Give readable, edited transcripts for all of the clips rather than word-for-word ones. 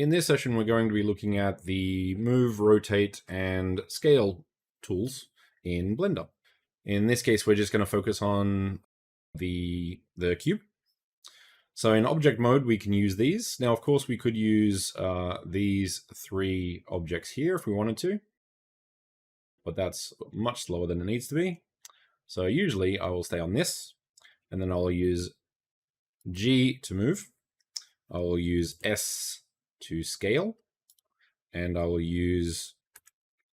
In this session, we're going to be looking at the move, rotate, and scale tools in Blender. In this case, we're just going to focus on the cube. So in object mode, we can use these. Now, of course, we could use these three objects here if we wanted to, but that's much slower than it needs to be. So usually I will stay on this, and then I'll use G to move. I will use S to scale, and I will use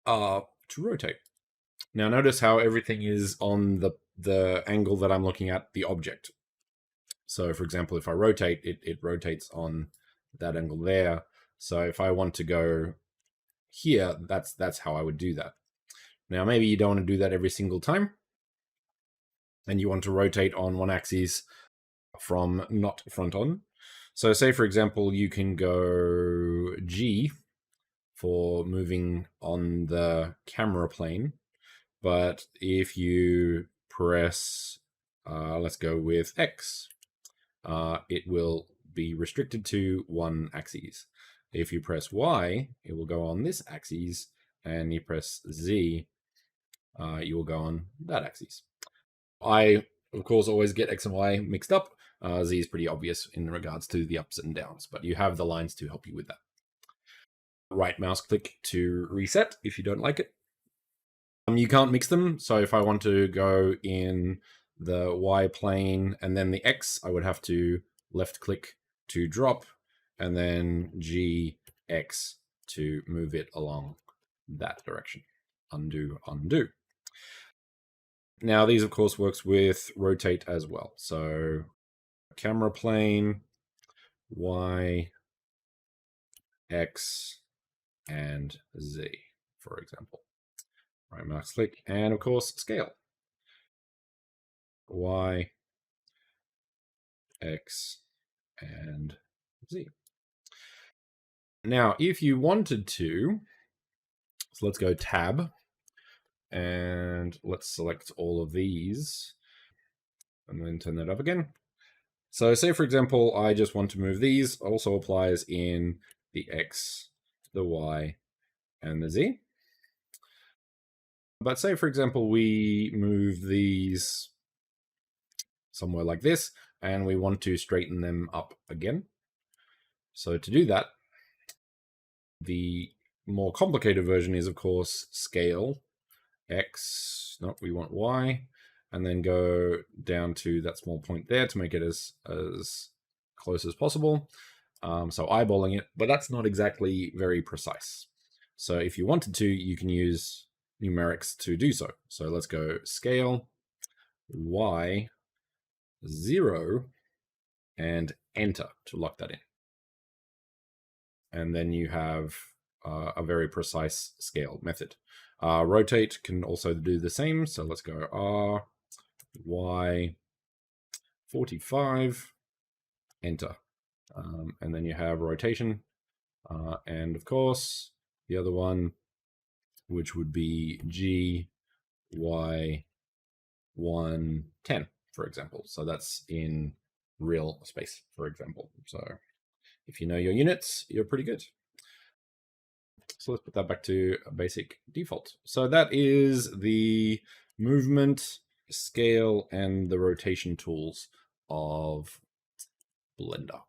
R to rotate. Now notice how everything is on the angle that I'm looking at the object. So for example, if I rotate, it rotates on that angle there. So if I want to go here, that's how I would do that. Now maybe you don't want to do that every single time, and you want to rotate on one axis from not front on. So say for example, you can go G for moving on the camera plane, but if you press, let's go with X, it will be restricted to one axis. If you press Y, it will go on this axis, and you press Z, you will go on that axis. I, of course, always get X and Y mixed up. Z is pretty obvious in regards to the ups and downs, but you have the lines to help you with that. Right mouse click to reset if you don't like it. You can't mix them, so if I want to go in the Y plane and then the X, I would have to left click to drop, and then G, X to move it along that direction. Undo, undo. Now these of course works with rotate as well. So camera plane, Y, X, and Z, for example. Right mouse click, and of course scale. Y, X, and Z. Now, if you wanted to, so let's go tab, and let's select all of these, and then turn that up again. So say, for example, I just want to move these, also applies in the X, the Y, and the Z. But say, for example, we move these somewhere like this, and we want to straighten them up again. So to do that, the more complicated version is, of course, scale, X, no, we want Y, and then go down to that small point there to make it as close as possible. So eyeballing it, but that's not exactly very precise. So if you wanted to, you can use numerics to do so. So let's go scale, Y, 0, and enter to lock that in. And then you have a very precise scale method. Rotate can also do the same. So let's go R, Y, 45, enter. And then you have rotation. And of course, the other one, which would be G, Y, 110, for example. So that's in real space, for example. So if you know your units, you're pretty good. So let's put that back to a basic default. So that is the movement, scale, and the rotation tools of Blender.